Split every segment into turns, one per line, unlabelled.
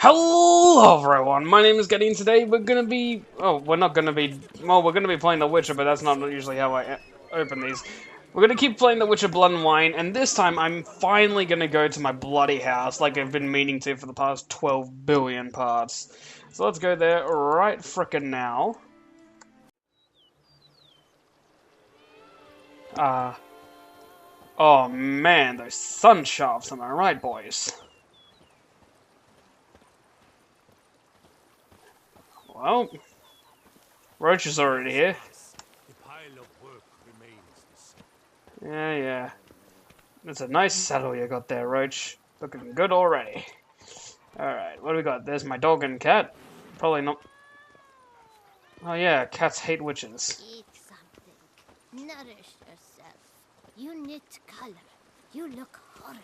Hello everyone, my name is Getty and today we're gonna be... Oh, we're not gonna be... Well, we're gonna be playing The Witcher, but that's not usually how I open these. We're gonna keep playing The Witcher Blood and Wine, and this time I'm finally gonna go to my bloody house, like I've been meaning to for the past 12 billion parts. So let's go there right frickin' now. Oh man, those sun shafts, am I right, boys? Well, Roach is already here. Yeah. It's a nice saddle you got there, Roach. Looking good already. Alright, what do we got? There's my dog and cat. Probably not... Oh yeah, cats hate witches.
Eat something. Nourish yourself. You need color. You look horrid.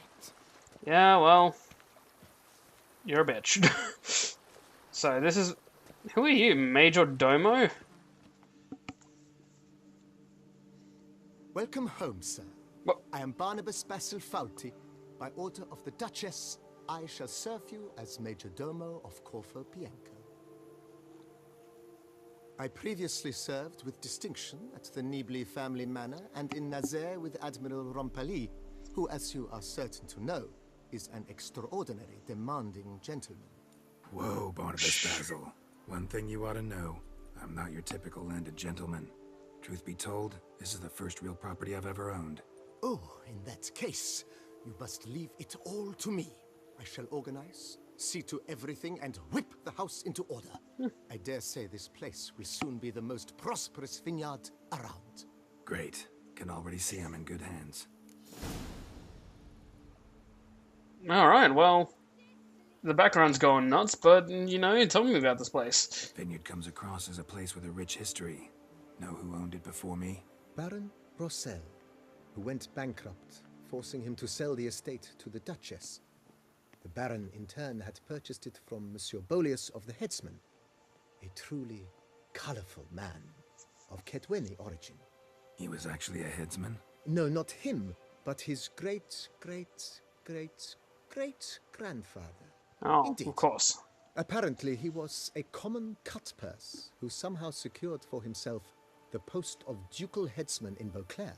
Yeah, well... You're a bitch. So, this is... Who are you, Major Domo?
Welcome home, sir.
What?
I am Barnabas Basil Fauti. By order of the Duchess, I shall serve you as Major Domo of Corvo, Bianco. I previously served with distinction at the Nibli family manor and in Nazaire with Admiral Rompali, who, as you are certain to know, is an extraordinary, demanding gentleman.
Whoa, Barnabas Basil. One thing you ought to know. I'm not your typical landed gentleman. Truth be told, this is the first real property I've ever owned.
Oh, in that case, you must leave it all to me. I shall organize, see to everything, and whip the house into order. I dare say this place will soon be the most prosperous vineyard around.
Great. Can already see I'm in good hands.
Alright, well... The background's going nuts, but, you know, tell me about this place.
Vineyard comes across as a place with a rich history. Know who owned it before me?
Baron Rossel, who went bankrupt, forcing him to sell the estate to the Duchess. The Baron, in turn, had purchased it from Monsieur Bolius of the Headsman, a truly colorful man of Ketweni origin.
He was actually a headsman?
No, not him, but his great-grandfather.
Oh,
Indeed.
of course.
Apparently, he was a common cut-purse who somehow secured for himself the post of ducal headsman in Beauclair.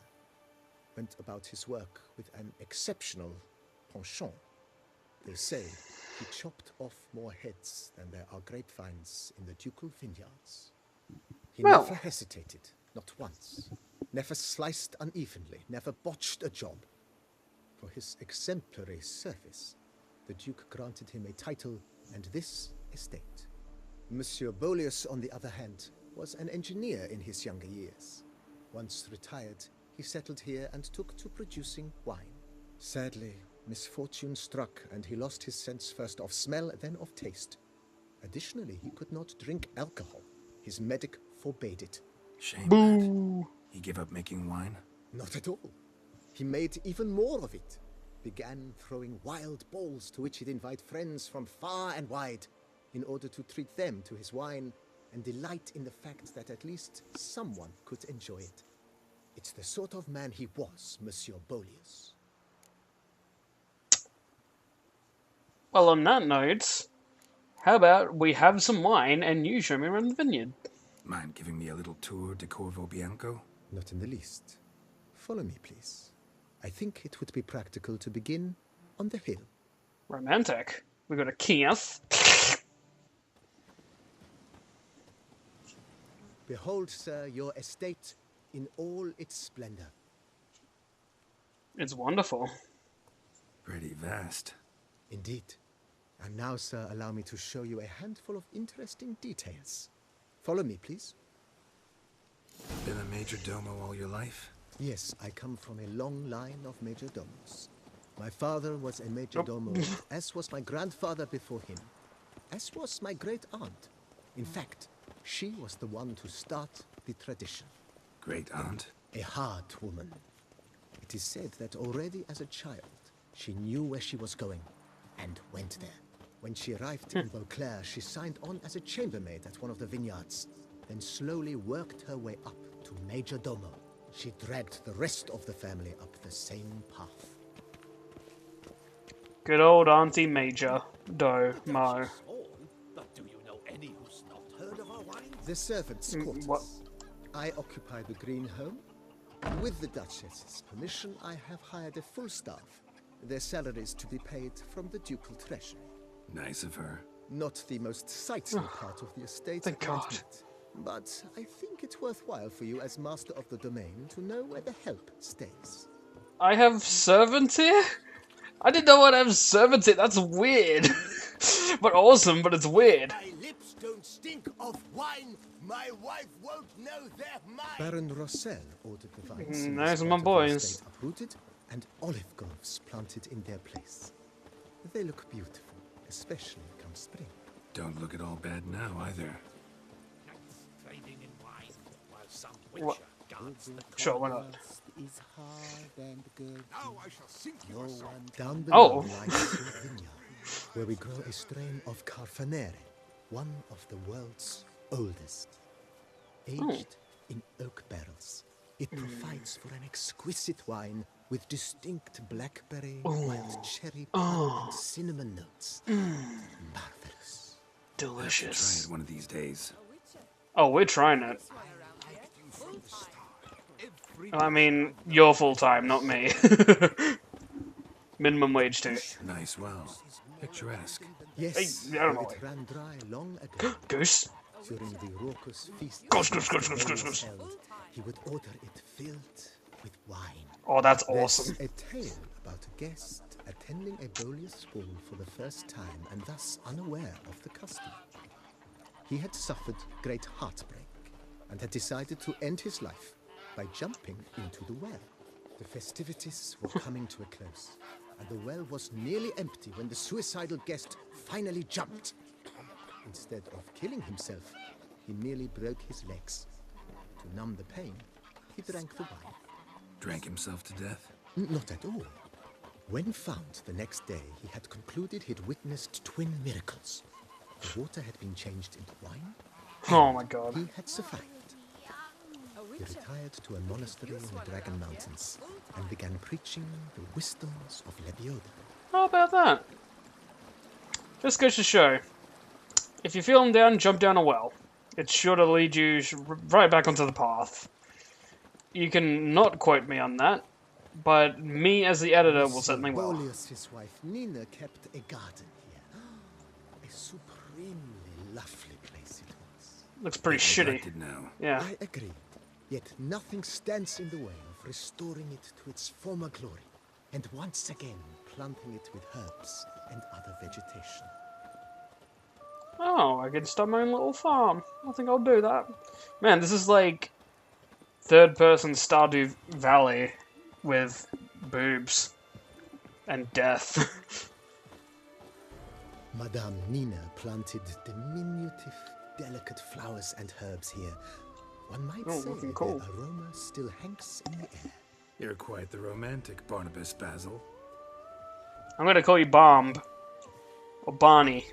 Went about his work with an exceptional penchant. They say he chopped off more heads than there are grapevines in the ducal vineyards. He never hesitated, not once. Never sliced unevenly, never botched a job. For his exemplary service, the Duke granted him a title and this estate. Monsieur Bolius, on the other hand, was an engineer in his younger years. Once retired, he settled here and took to producing wine. Sadly, misfortune struck and he lost his sense first of smell, then of taste. Additionally, he could not drink alcohol. His medic forbade it.
Shame that. He gave up making wine?
Not at all. He made even more of it. Began throwing wild balls to which he'd invite friends from far and wide in order to treat them to his wine and delight in the fact that at least someone could enjoy it. It's the sort of man he was, Monsieur Bolius.
Well, on that note, how about we have some wine and you show me around the vineyard?
Mind giving me a little tour de Corvo, Bianco?
Not in the least. Follow me, please. I think it would be practical to begin on the hill.
Romantic. We got a kiss.
Behold, sir, your estate in all its splendor.
It's wonderful.
Pretty vast.
Indeed. And now, sir, allow me to show you a handful of interesting details. Follow me, please.
Been a major domo all your life?
Yes, I come from a long line of major domos. My father was a major domo, as was my grandfather before him, as was my great-aunt. In fact, she was the one to start the tradition.
Great-aunt?
A hard woman. It is said that already as a child, she knew where she was going, and went there. When she arrived in Beauclair, she signed on as a chambermaid at one of the vineyards, then slowly worked her way up to major domo. She dragged the rest of the family up the same path.
Good old Auntie Major Domo.
The servants' quarters.
What?
I occupy the green home. With the Duchess's permission, I have hired a full staff. Their salaries to be paid from the ducal treasury.
Nice of her.
Not the most sightly part of the estate,
Thank
I
God.
admit. But I think it's worthwhile for you as master of the domain to know where the help stays.
I have servants here? I didn't know I'd have servants here. That's weird. But awesome, but it's weird.
My lips don't stink of wine. My wife won't know their mind.
Baron Rossel ordered the vines in
Those
this
are my
part of the
boys.
estate uprooted and olive groves planted in their place. They look beautiful, especially come spring.
Don't look at all bad now, either.
Trading in wine while some
What?
witcher guards the
Sure, why not?
Is hard and good.
Now I shall sink
No
your soul.
one down
Oh.
below lies the vineyard, where we grow a strain of Carfanere, one of the world's oldest. Aged in oak barrels, it provides for an exquisite wine with distinct blackberry, wild cherry, plum, and cinnamon notes. Marvelous.
Have to try
Delicious.
it one of these days.
Oh, we're trying it. I mean, you're full time, not me. Minimum wage too.
Nice well. Picturesque.
Yes,
Hey, I don't
where
know.
it ran dry long ago.
Goose.
During the raucous feast
Goose, goose, goose, goose, goose, goose.
held, he would order it filled with wine.
Oh, that's
There's
awesome.
a tale about a guest attending a Boleus ball for the first time and thus unaware of the custom. He had suffered great heartbreak and had decided to end his life by jumping into the well. The festivities were coming to a close, and the well was nearly empty when the suicidal guest finally jumped. Instead of killing himself, he merely broke his legs. To numb the pain, he drank the wine.
Drank himself to death?
Not at all. When found the next day, he had concluded he'd witnessed twin miracles. The water had been changed into wine.
Oh my god.
He had survived. He retired to a monastery in the Dragon Mountains and began preaching the wisdoms of Lebioda.
How about that? Just goes to show, if you're feeling down, jump down a well. It's sure to lead you right back onto the path. You can not quote me on that, but me as the editor will certainly will.
Boleus, his wife Nina, kept a garden here. A supremely lovely place it was.
Looks pretty shitty.
Neglected now.
Yeah.
I agree. Yet nothing stands in the way of restoring it to its former glory, and once again planting it with herbs and other vegetation.
Oh, I can start my own little farm. I think I'll do that. Man, this is like third-person Stardew Valley with boobs and death.
Madame Nina planted diminutive, delicate flowers and herbs here. One might
Oh,
say
looking
their
cool.
aroma still hangs in the air.
You're quite the romantic, Barnabas Basil.
I'm gonna call you Bomb. Or Barney.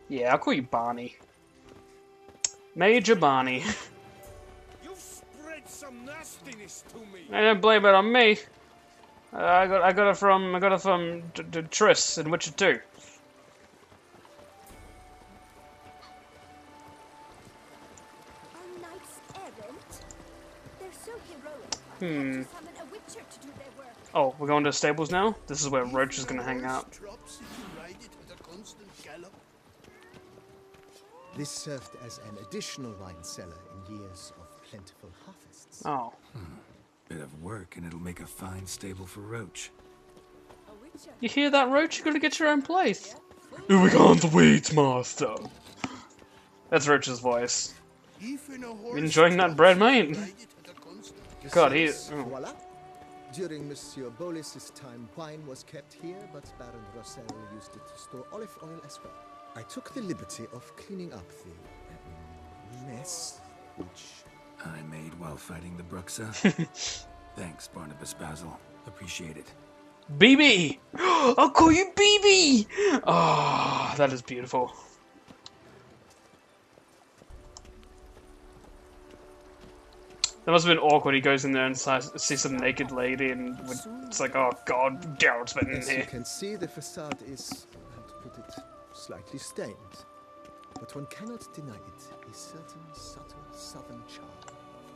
Yeah, I'll call you Barney. Major Barney.
You've spread some nastiness to me.
I don't blame it on me. I got it from Triss in Witcher 2.
Our knights errant? They're so heroic.
Hmm.
Just summon a witcher to do their work.
Oh, we're going to stables now? This is where Roach is gonna hang out.
Drops if you ride it at a constant gallop.
This served as an additional wine cellar in years of plentiful harvests.
Oh.
Bit of work, and it'll make a fine stable for Roach.
You hear that, Roach? You're gonna get your own place. We can't wait, master. That's Roach's voice.
Even a horse
Enjoying that
drops
bread,
if you
mate?
ride it at a constant
God, he...
Yes,
oh.
voila. During Monsieur Boleus's time, wine was kept here, but Baron Rossel used it to store olive oil as well. I took the liberty of cleaning up the mess, which
I made while fighting the Bruxa. Thanks, Barnabas Basil. Appreciate it.
BB! I'll call you BB! Ah, that is beautiful. That must have been awkward. He goes in there and sees some naked lady, and it's like, oh god, Geralt's been in
as you
here.
can see, the facade is, how to put it, slightly stained. but one cannot deny it a certain subtle southern charm.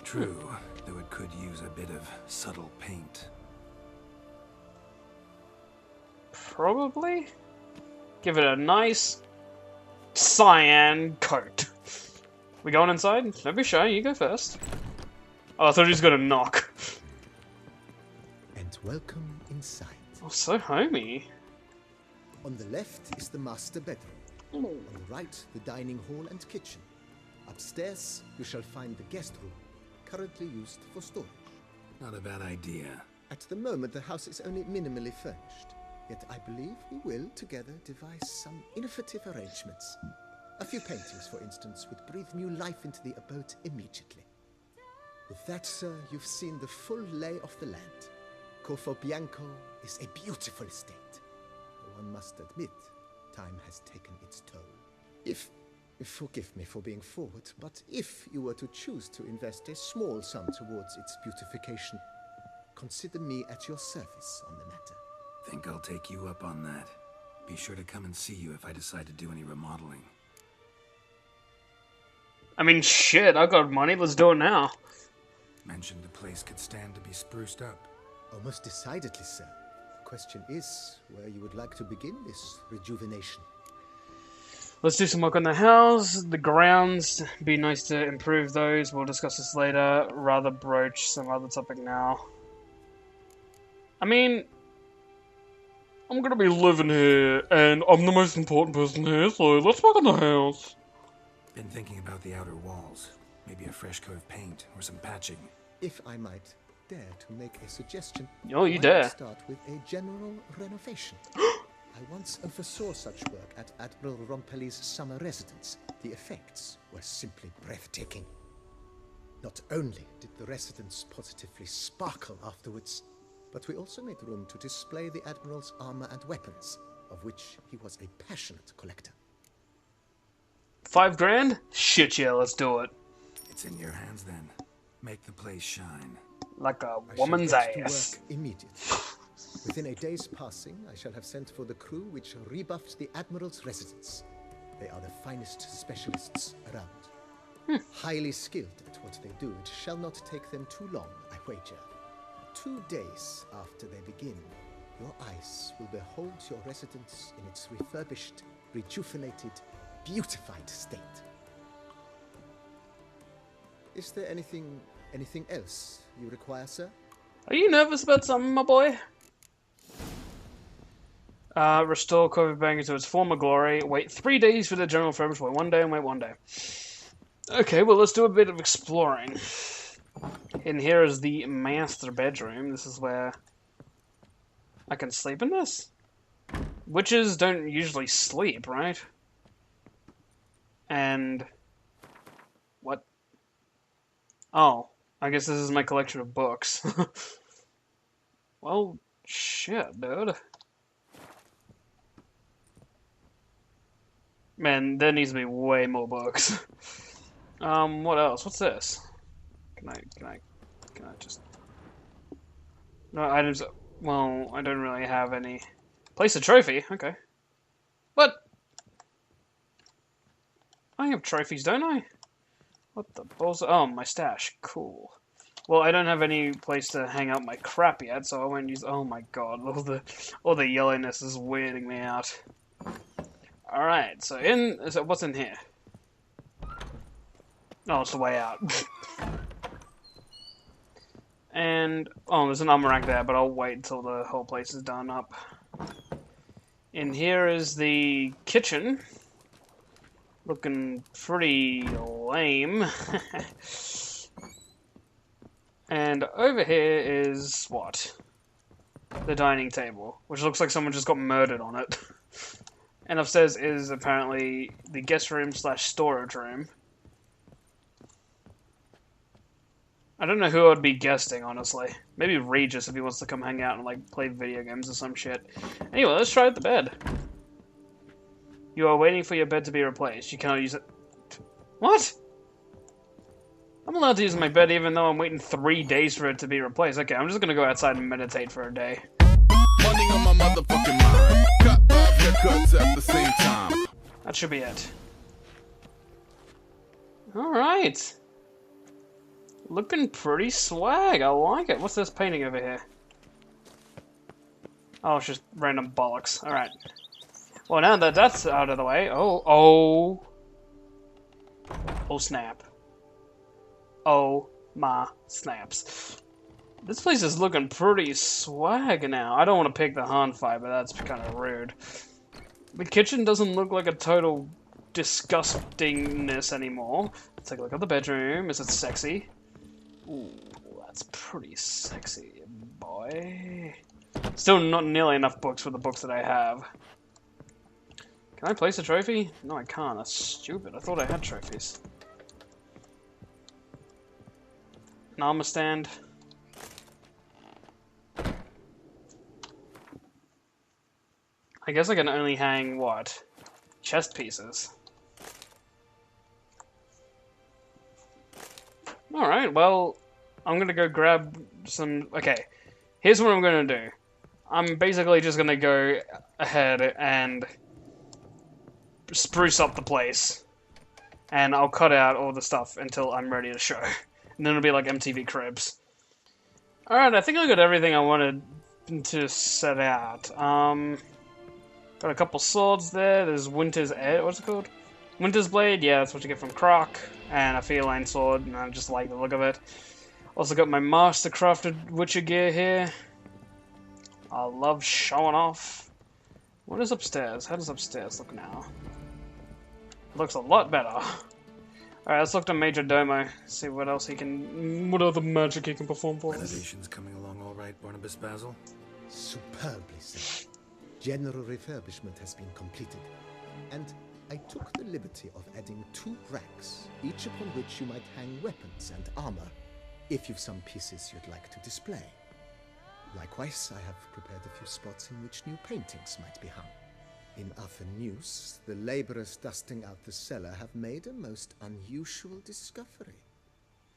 True, though it could use a bit of subtle paint.
Probably. Give it a nice cyan coat. We going inside? Don't be shy, you go first. Oh, I thought he was gonna knock.
And welcome inside.
Oh, so homey.
On the left is the master bedroom. On the right, the dining hall and kitchen. Upstairs, you shall find the guest room, currently used for storage.
Not a bad idea.
At the moment, the house is only minimally furnished. Yet I believe we will, together, devise some innovative arrangements. A few paintings, for instance, would breathe new life into the abode immediately. With that, sir, you've seen the full lay of the land. Corvo Bianco is a beautiful estate. One must admit, time has taken its toll. Forgive me for being forward, but if you were to choose to invest a small sum towards its beautification, consider me at your service on the matter.
Think I'll take you up on that. Be sure to come and see you if I decide to do any remodeling.
I mean, shit, I got money, let's do it now.
Mentioned the place could stand to be spruced up.
Oh, most decidedly, sir. The question is where you would like to begin this rejuvenation.
Let's do some work on the house, the grounds, be nice to improve those, we'll discuss this later, rather broach some other topic now. I mean, I'm gonna be living here, and I'm the most important person here, so let's work on the house.
Been thinking about the outer walls. Maybe a fresh coat of paint, or some patching.
If I might dare to make a suggestion,
Oh, you
why not
dare.
start with a general renovation. I once oversaw such work at Admiral Rompelli's summer residence. The effects were simply breathtaking. Not only did the residence positively sparkle afterwards, but we also made room to display the Admiral's armor and weapons, of which he was a passionate collector.
5 grand? Shit yeah, let's do it.
It's in your hands then. Make the place shine.
Like a
I
woman's
shall get to
ass.
work immediately. Within a day's passing, I shall have sent for the crew which rebuffed the Admiral's residence. They are the finest specialists around. Highly skilled at what they do, it shall not take them too long, I wager. 2 days after they begin, your eyes will behold your residence in its refurbished, rejuvenated, beautified state. Is there anything else you require, sir?
Are you nervous about something, my boy? Restore Corvo Bianco to its former glory. Wait 3 days for the general refurbish. Wait 1 day and wait 1 day. Okay, well let's do a bit of exploring. And here is the master bedroom. This is where I can sleep in this. Witches don't usually sleep, right? And what? Oh, I guess this is my collection of books. Well, shit, dude. Man, there needs to be way more books. What else? What's this? Can I just... No, items... Well, I don't really have any... Place a trophy? Okay. What? I have trophies, don't I? What the balls? Oh, my stash. Cool. Well, I don't have any place to hang out my crap yet, so I won't use... Oh my god, all the yellowness is weirding me out. Alright, so what's in here? Oh, it's the way out. And, oh, there's an armor rack there, but I'll wait until the whole place is done up. In here is the kitchen. Looking pretty lame. And over here is, what? The dining table, which looks like someone just got murdered on it. And upstairs is apparently the guest room / storage room. I don't know who I'd be guesting, honestly. Maybe Regis if he wants to come hang out and like play video games or some shit. Anyway, let's try out the bed. You are waiting for your bed to be replaced. You cannot use it. What? I'm allowed to use my bed even though I'm waiting 3 days for it to be replaced. Okay, I'm just gonna go outside and meditate for a day.
Money on my motherfucking mind. Cut 5 haircuts at the same time.
That should be it. Alright. Looking pretty swag. I like it. What's this painting over here? Oh, it's just random bollocks. Alright. Well, now that that's out of the way. Oh snap. Oh my snaps. This place is looking pretty swag now. I don't want to pick the Han fight, but that's kind of rude. The kitchen doesn't look like a total disgustingness anymore. Let's take a look at the bedroom. Is it sexy? Ooh, that's pretty sexy, boy. Still not nearly enough books for the books that I have. Can I place a trophy? No, I can't. That's stupid. I thought I had trophies. An armor stand. I guess I can only hang, what? Chest pieces. Alright, well, I'm gonna go grab some... Okay, here's what I'm gonna do. I'm basically just gonna go ahead and spruce up the place. And I'll cut out all the stuff until I'm ready to show. And then it'll be like MTV Cribs. Alright, I think I got everything I wanted to set out. Got a couple swords there. There's Winter's Edge. What's it called? Winter's Blade. Yeah, that's what you get from Croc. And a feline sword. And I just like the look of it. Also got my master crafted Witcher gear here. I love showing off. What is upstairs? How does upstairs look now? Looks a lot better. Alright, let's look to Major Domo. See what else he can... What other magic he can perform for us.
Renovations coming along all right, Barnabas Basil?
Superbly, sir. General refurbishment has been completed, and I took the liberty of adding 2 racks, each upon which you might hang weapons and armor, if you've some pieces you'd like to display. Likewise, I have prepared a few spots in which new paintings might be hung. In other news, the laborers dusting out the cellar have made a most unusual discovery.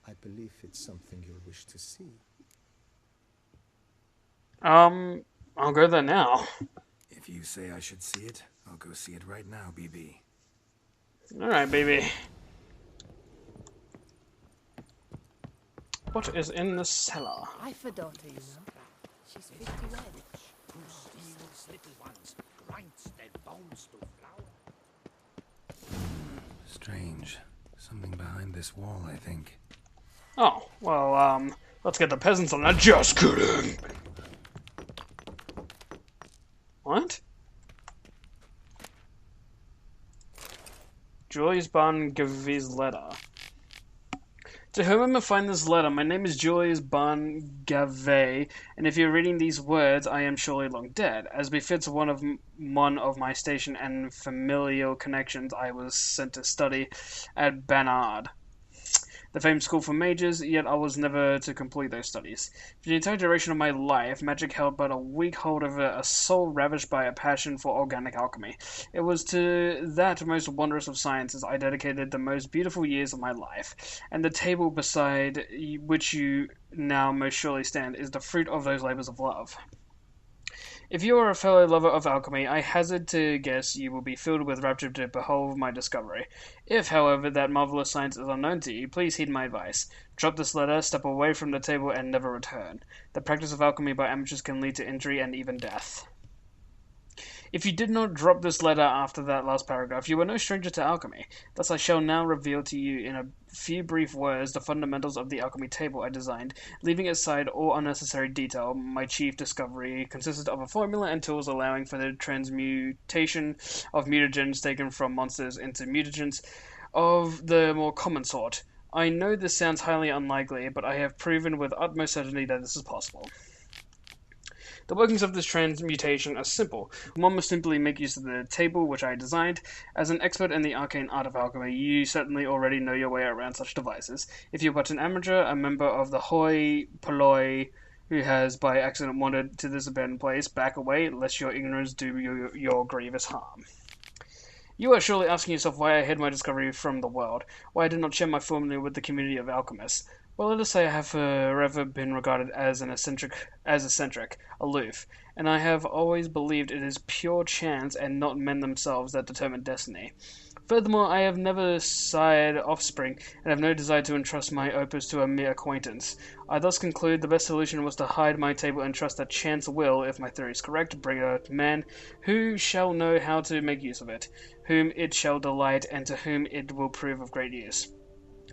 I believe it's something you'll wish to see.
I'll go there now.
If you say I should see it, I'll go see it right now, BB.
Alright, baby. What is in the cellar?
I've a daughter, you know. She's 50 well.
Little ones grinds their bones to flour.
Strange. Something behind this wall, I think.
Oh, well, let's get the peasants on that. Just kidding! What? Julius Barn Gave's letter. To whomever find this letter, my name is Julius Barn Gave, and if you're reading these words, I am surely long dead. As befits one of my station and familial connections, I was sent to study at Banard, the famed school for mages, yet I was never to complete those studies. For the entire duration of my life, magic held but a weak hold over a soul ravished by a passion for organic alchemy. It was to that most wondrous of sciences I dedicated the most beautiful years of my life, and the table beside which you now most surely stand is the fruit of those labors of love. If you are a fellow lover of alchemy, I hazard to guess you will be filled with rapture to behold my discovery. If, however, that marvelous science is unknown to you, please heed my advice. Drop this letter, step away from the table, and never return. The practice of alchemy by amateurs can lead to injury and even death. If you did not drop this letter after that last paragraph, you are no stranger to alchemy. Thus I shall now reveal to you in a few brief words the fundamentals of the alchemy table I designed. Leaving aside all unnecessary detail, my chief discovery consisted of a formula and tools allowing for the transmutation of mutagens taken from monsters into mutagens of the more common sort. I know this sounds highly unlikely, but I have proven with utmost certainty that this is possible. The workings of this transmutation are simple. One must simply make use of the table which I designed. As an expert in the arcane art of alchemy, you certainly already know your way around such devices. If you're but an amateur, a member of the hoi polloi who has by accident wandered to this abandoned place, back away, lest your ignorance do your grievous harm. You are surely asking yourself why I hid my discovery from the world, why I did not share my formula with the community of alchemists. Well, let us say I have forever been regarded as eccentric, aloof, and I have always believed it is pure chance and not men themselves that determine destiny. Furthermore, I have never sired offspring, and have no desire to entrust my opus to a mere acquaintance. I thus conclude the best solution was to hide my table and trust that chance will, if my theory is correct, bring a man who shall know how to make use of it, whom it shall delight, and to whom it will prove of great use.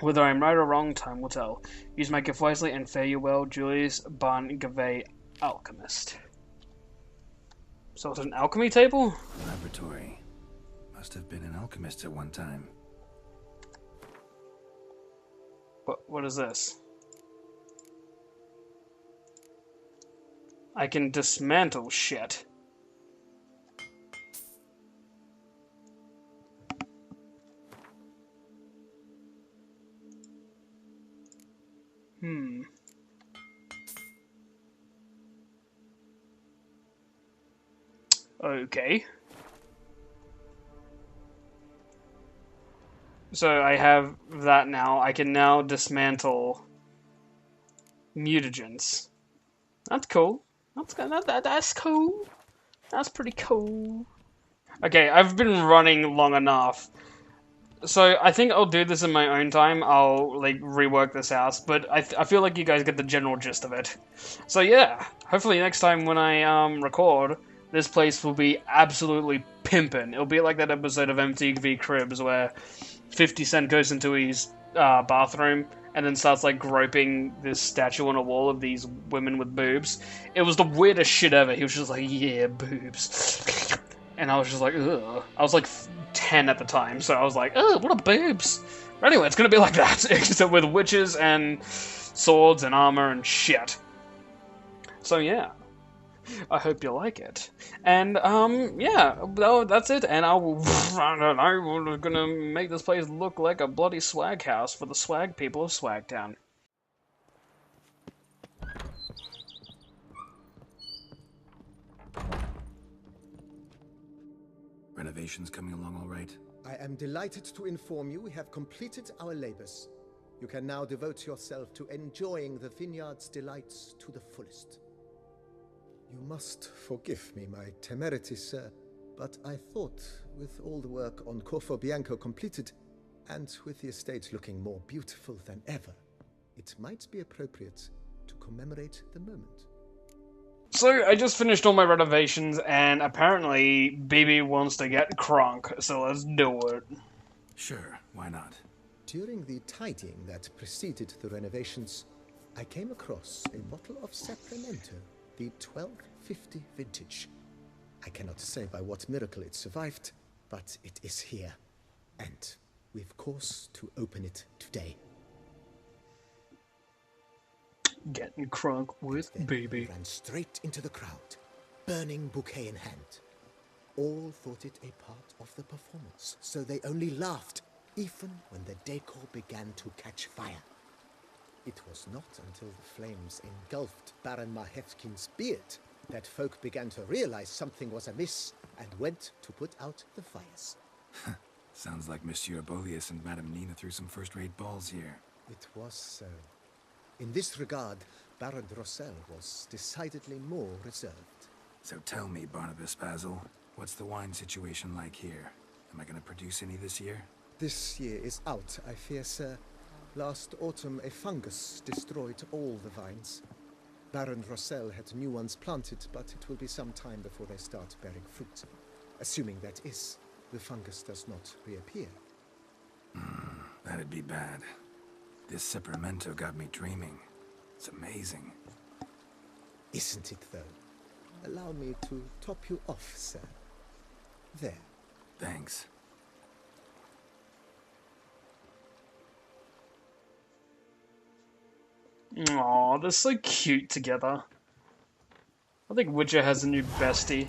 Whether I am right or wrong, time will tell. Use my gift wisely, and fare you well, Julius Bon Gavay, alchemist. So it's an alchemy table?
Laboratory. Must have been an alchemist at one time.
What is this? I can dismantle shit. Okay. So I have that now. I can now dismantle mutagens. That's cool. That's cool. That's pretty cool. Okay, I've been running long enough. So I think I'll do this in my own time. I'll like rework this house, but I feel like you guys get the general gist of it. So yeah, hopefully next time when I record, this place will be absolutely pimpin'. It'll be like that episode of MTV Cribs where 50 Cent goes into his bathroom and then starts like groping this statue on a wall of these women with boobs. It was the weirdest shit ever. He was just like, yeah, boobs. And I was just like, ugh. I was like 10 at the time, so I was like, ugh, what are boobs? But anyway, it's gonna be like that, except with witches and swords and armor and shit. So yeah. I hope you like it. And, yeah, that's it. And I don't know, we're gonna make this place look like a bloody swag house for the swag people of Swagtown.
Renovations coming along all right?
I am delighted to inform you we have completed our labors. You can now devote yourself to enjoying the vineyard's delights to the fullest. You must forgive me my temerity, sir, but I thought, with all the work on Corvo Bianco completed, and with the estate looking more beautiful than ever, it might be appropriate to commemorate the moment.
So, I just finished all my renovations, and apparently BB wants to get crunk, so let's do it.
Sure, why not?
During the tidying that preceded the renovations, I came across a bottle of Sacramento, the 1250 vintage. I cannot say by what miracle it survived, but it is here, and we've course to open it today.
Getting crunk with
Then
BB.
we ran straight into the crowd, burning bouquet in hand. All thought it a part of the performance, so they only laughed, even when the decor began to catch fire. It was not until the flames engulfed Baron Mahevkin's beard that folk began to realize something was amiss and went to put out the fires.
Sounds like Monsieur Bolius and Madame Nina threw some first-rate balls here.
It was so. In this regard, Baron Rossel was decidedly more reserved.
So tell me, Barnabas Basil, what's the wine situation like here? Am I going to produce any this year?
This year is out, I fear, sir. Last autumn, a fungus destroyed all the vines. Baron Rossel had new ones planted, but it will be some time before they start bearing fruit. Assuming that is, the fungus does not reappear.
That'd be bad. This Sacramento got me dreaming. It's amazing.
Isn't it, though? Allow me to top you off, sir. There.
Thanks.
Aw, they're so cute together. I think Witcher has a new bestie.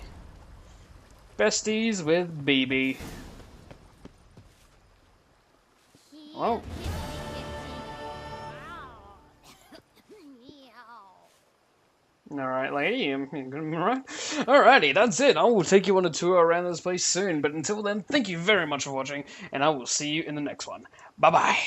Besties with BB. Well. Alright, lady. Alrighty, that's it. I will take you on a tour around this place soon. But until then, thank you very much for watching, and I will see you in the next one. Bye-bye.